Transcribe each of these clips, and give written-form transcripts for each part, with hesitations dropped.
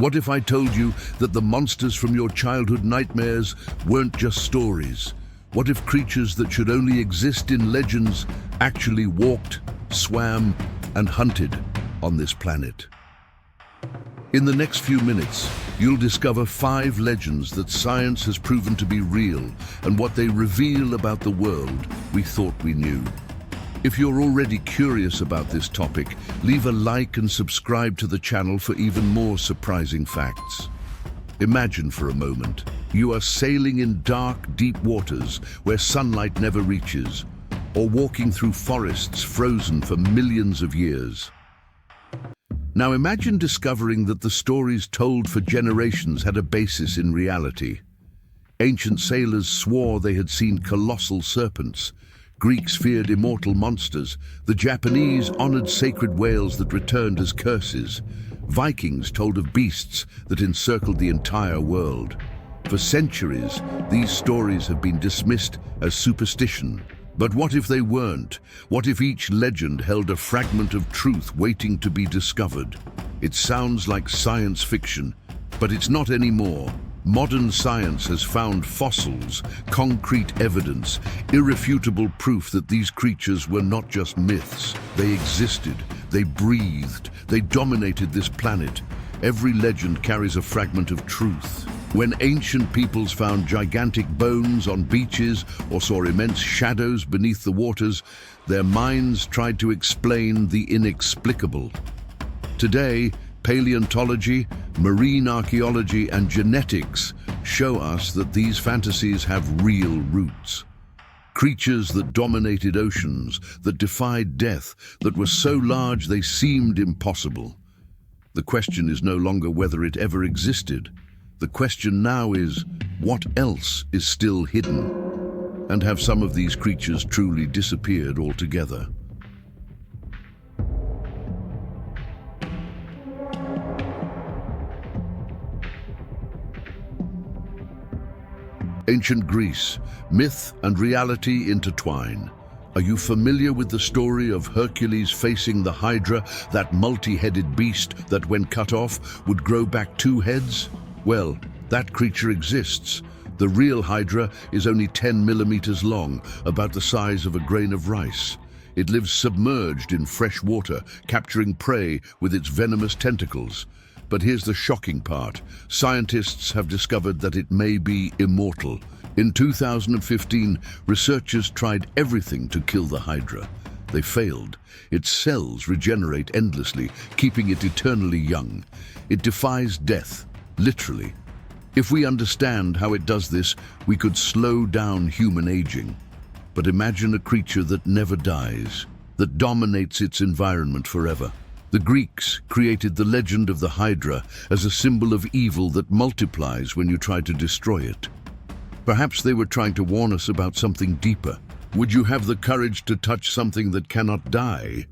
What if I told you that the monsters from your childhood nightmares weren't just stories? What if creatures that should only exist in legends actually walked, swam, and hunted on this planet? In the next few minutes, you'll discover 5 legends that science has proven to be real and what they reveal about the world we thought we knew. If you're already curious about this topic, leave a like and subscribe to the channel for even more surprising facts. Imagine for a moment, you are sailing in dark, deep waters where sunlight never reaches, or walking through forests frozen for millions of years. Now imagine discovering that the stories told for generations had a basis in reality. Ancient sailors swore they had seen colossal serpents. Greeks feared immortal monsters. The Japanese honored sacred whales that returned as curses. Vikings told of beasts that encircled the entire world. For centuries, these stories have been dismissed as superstition. But what if they weren't? What if each legend held a fragment of truth waiting to be discovered? It sounds like science fiction, but it's not anymore. Modern science has found fossils, concrete evidence, irrefutable proof that these creatures were not just myths. They existed, they breathed, they dominated this planet. Every legend carries a fragment of truth. When ancient peoples found gigantic bones on beaches or saw immense shadows beneath the waters, their minds tried to explain the inexplicable. Today, paleontology, marine archaeology, and genetics show us that these fantasies have real roots. Creatures that dominated oceans, that defied death, that were so large they seemed impossible. The question is no longer whether it ever existed. The question now is, what else is still hidden? And have some of these creatures truly disappeared altogether? Ancient Greece, myth and reality intertwine. Are you familiar with the story of Hercules facing the Hydra, that multi-headed beast that when cut off would grow back 2 heads? Well, that creature exists. The real Hydra is only 10 millimeters long, about the size of a grain of rice. It lives submerged in fresh water, capturing prey with its venomous tentacles. But here's the shocking part. Scientists have discovered that it may be immortal. In 2015, researchers tried everything to kill the Hydra. They failed. Its cells regenerate endlessly, keeping it eternally young. It defies death, literally. If we understand how it does this, we could slow down human aging. But imagine a creature that never dies, that dominates its environment forever. The Greeks created the legend of the Hydra as a symbol of evil that multiplies when you try to destroy it. Perhaps they were trying to warn us about something deeper. Would you have the courage to touch something that cannot die?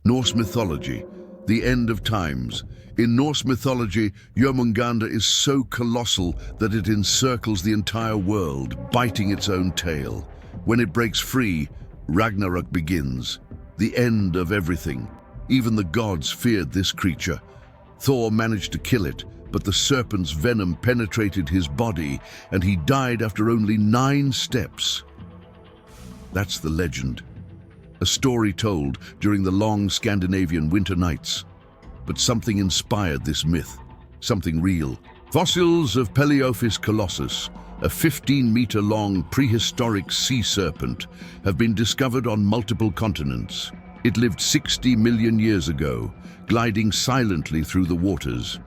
Norse mythology, the end of times. In Norse mythology, Jörmungandr is so colossal that it encircles the entire world, biting its own tail. When it breaks free, Ragnarok begins, the end of everything. Even the gods feared this creature. Thor managed to kill it, but the serpent's venom penetrated his body, and he died after only 9 steps. That's the legend. A story told during the long Scandinavian winter nights. But something inspired this myth, something real. Fossils of Peleophis colossus, a 15-meter-long prehistoric sea serpent, have been discovered on multiple continents. It lived 60 million years ago, gliding silently through the waters.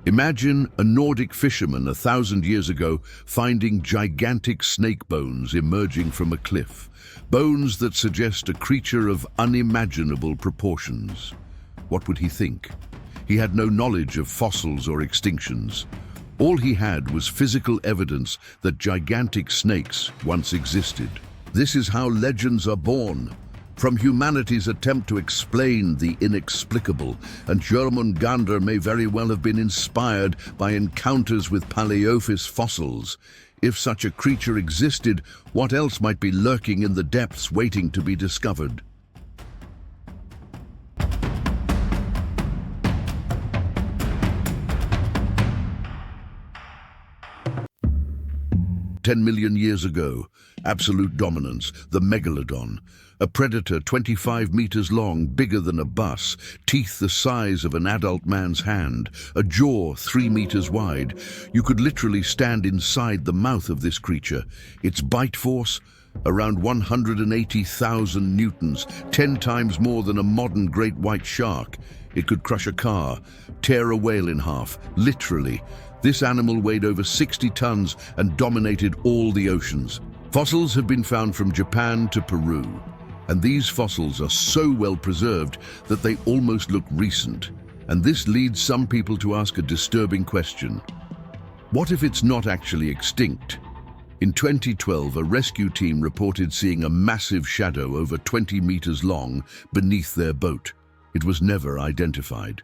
Imagine a Nordic fisherman 1,000 years ago finding gigantic snake bones emerging from a cliff, bones that suggest a creature of unimaginable proportions. What would he think? He had no knowledge of fossils or extinctions. All he had was physical evidence that gigantic snakes once existed. This is how legends are born, from humanity's attempt to explain the inexplicable, and Jörmungandr may very well have been inspired by encounters with Paleophis fossils. If such a creature existed, what else might be lurking in the depths waiting to be discovered? "10 million years ago, absolute dominance, the megalodon, a predator 25 meters long, bigger than a bus, teeth the size of an adult man's hand, a jaw 3 meters wide. You could literally stand inside the mouth of this creature. Its bite force, around 180,000 newtons, 10 times more than a modern great white shark. It could crush a car, tear a whale in half, literally. This animal weighed over 60 tons and dominated all the oceans. Fossils have been found from Japan to Peru, and these fossils are so well preserved that they almost look recent. And this leads some people to ask a disturbing question. What if it's not actually extinct? In 2012, a rescue team reported seeing a massive shadow over 20 meters long beneath their boat. It was never identified.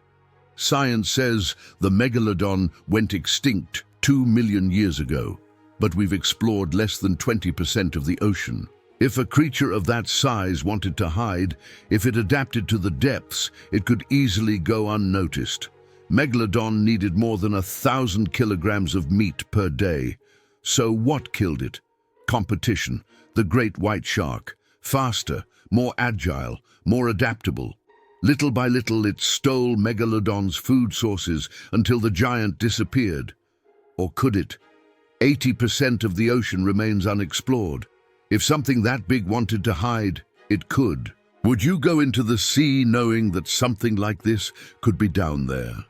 Science says the megalodon went extinct 2 million years ago, but we've explored less than 20% of the ocean. If a creature of that size wanted to hide, if it adapted to the depths, it could easily go unnoticed. Megalodon needed more than 1,000 kilograms of meat per day. So what killed it? Competition. The great white shark. Faster, more agile, more adaptable. Little by little, it stole Megalodon's food sources until the giant disappeared. Or could it? 80% of the ocean remains unexplored. If something that big wanted to hide, it could. Would you go into the sea knowing that something like this could be down there?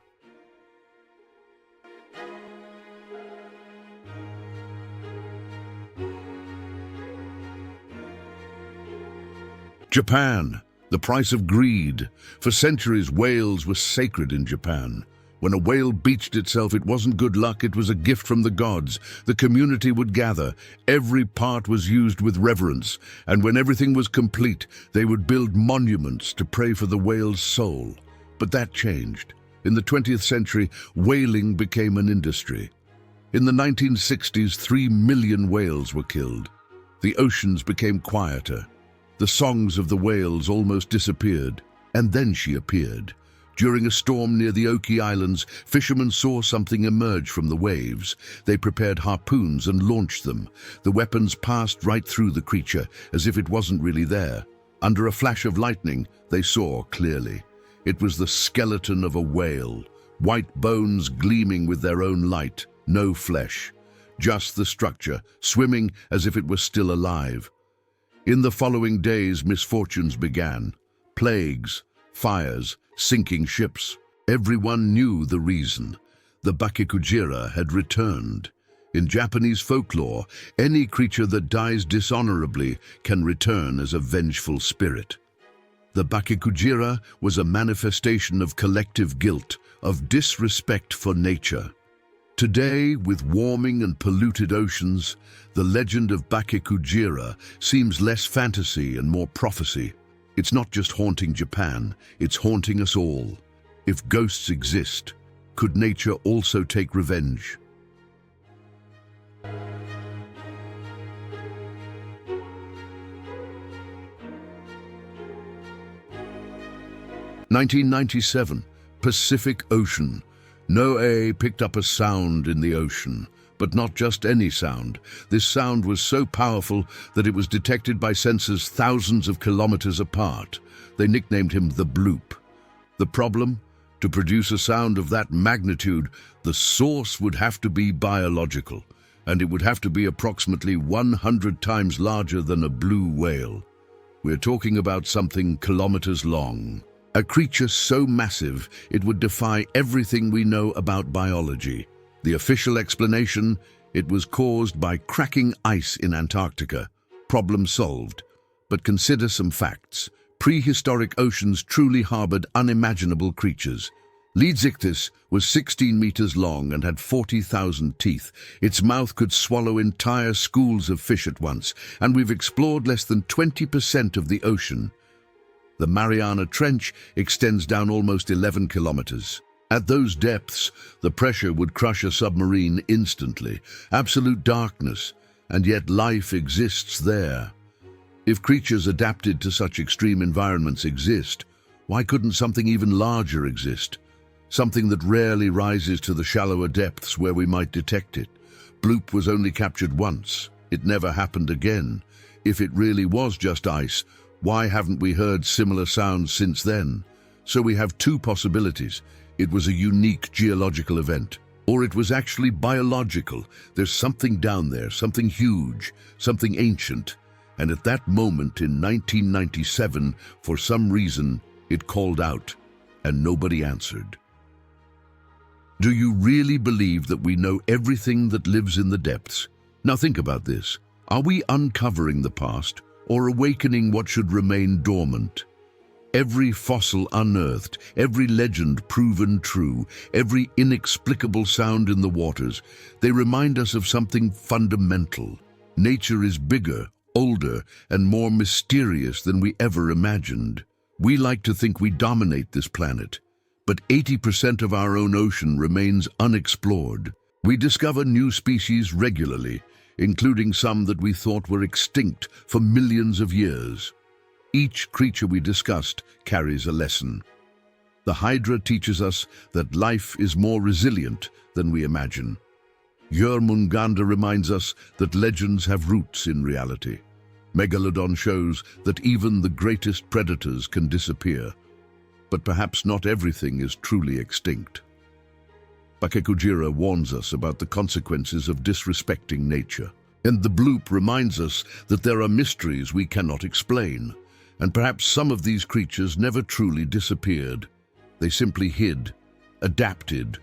Japan. The price of greed. For centuries, whales were sacred in Japan. When a whale beached itself, it wasn't good luck, it was a gift from the gods. The community would gather. Every part was used with reverence. And when everything was complete, they would build monuments to pray for the whale's soul. But that changed. In the 20th century, whaling became an industry. In the 1960s, 3 million whales were killed. The oceans became quieter. The songs of the whales almost disappeared, and then she appeared. During a storm near the Oki Islands, fishermen saw something emerge from the waves. They prepared harpoons and launched them. The weapons passed right through the creature, as if it wasn't really there. Under a flash of lightning, they saw clearly. It was the skeleton of a whale, white bones gleaming with their own light, no flesh. Just the structure, swimming as if it were still alive. In the following days, misfortunes began. Plagues, fires, sinking ships. Everyone knew the reason. The Bakekujira had returned. In Japanese folklore, any creature that dies dishonorably can return as a vengeful spirit. The Bakekujira was a manifestation of collective guilt, of disrespect for nature. Today, with warming and polluted oceans, the legend of Bakekujira seems less fantasy and more prophecy. It's not just haunting Japan, it's haunting us all. If ghosts exist, could nature also take revenge? "1997, Pacific Ocean. NOAA picked up a sound in the ocean, but not just any sound. This sound was so powerful that it was detected by sensors thousands of kilometers apart. They nicknamed him the Bloop. The problem? To produce a sound of that magnitude, the source would have to be biological, and it would have to be approximately 100 times larger than a blue whale. We're talking about something kilometers long. A creature so massive it would defy everything we know about biology. The official explanation, it was caused by cracking ice in Antarctica. Problem solved. But consider some facts. Prehistoric oceans truly harbored unimaginable creatures. Leedsichthys was 16 meters long and had 40,000 teeth. Its mouth could swallow entire schools of fish at once, and we've explored less than 20% of the ocean. The Mariana Trench extends down almost 11 kilometers. At those depths, the pressure would crush a submarine instantly. Absolute darkness, and yet life exists there. If creatures adapted to such extreme environments exist, why couldn't something even larger exist? Something that rarely rises to the shallower depths where we might detect it. Bloop was only captured once. It never happened again. If it really was just ice, why haven't we heard similar sounds since then? So we have two possibilities. It was a unique geological event, or it was actually biological. There's something down there, something huge, something ancient. And at that moment in 1997, for some reason, it called out, and nobody answered. Do you really believe that we know everything that lives in the depths? Now think about this. Are we uncovering the past, or awakening what should remain dormant? Every fossil unearthed, every legend proven true, every inexplicable sound in the waters, they remind us of something fundamental. Nature is bigger, older, and more mysterious than we ever imagined. We like to think we dominate this planet, but 80% of our own ocean remains unexplored. We discover new species regularly, including some that we thought were extinct for millions of years. Each creature we discussed carries a lesson. The Hydra teaches us that life is more resilient than we imagine. Jörmungandr reminds us that legends have roots in reality. Megalodon shows that even the greatest predators can disappear. But perhaps not everything is truly extinct. Bakekujira warns us about the consequences of disrespecting nature. And the bloop reminds us that there are mysteries we cannot explain. And perhaps some of these creatures never truly disappeared. They simply hid, adapted,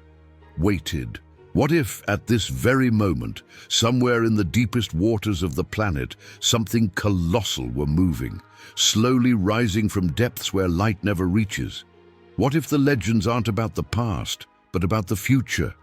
waited. What if, at this very moment, somewhere in the deepest waters of the planet, something colossal were moving, slowly rising from depths where light never reaches? What if the legends aren't about the past, but about the future,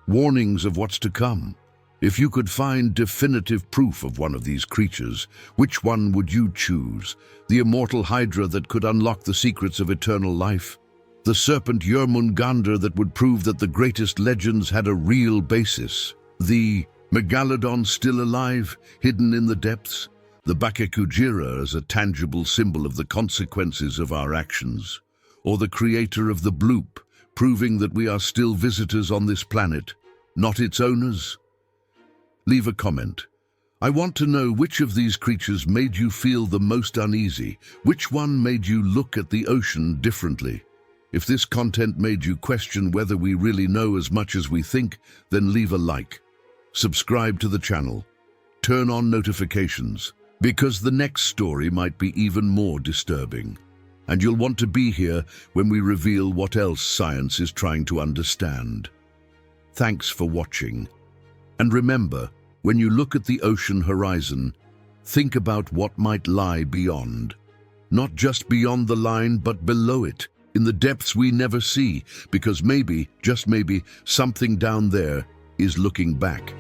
warnings of what's to come? If you could find definitive proof of one of these creatures, which one would you choose? The immortal Hydra that could unlock the secrets of eternal life? The serpent Jörmungandr that would prove that the greatest legends had a real basis? The Megalodon still alive, hidden in the depths? The Bakekujira as a tangible symbol of the consequences of our actions? Or the creator of the bloop, proving that we are still visitors on this planet, not its owners? Leave a comment. I want to know which of these creatures made you feel the most uneasy, which one made you look at the ocean differently. If this content made you question whether we really know as much as we think, then leave a like. Subscribe to the channel. Turn on notifications, because the next story might be even more disturbing. And you'll want to be here when we reveal what else science is trying to understand. Thanks for watching. And remember, when you look at the ocean horizon, think about what might lie beyond. Not just beyond the line, but below it, in the depths we never see, because maybe, just maybe, something down there is looking back.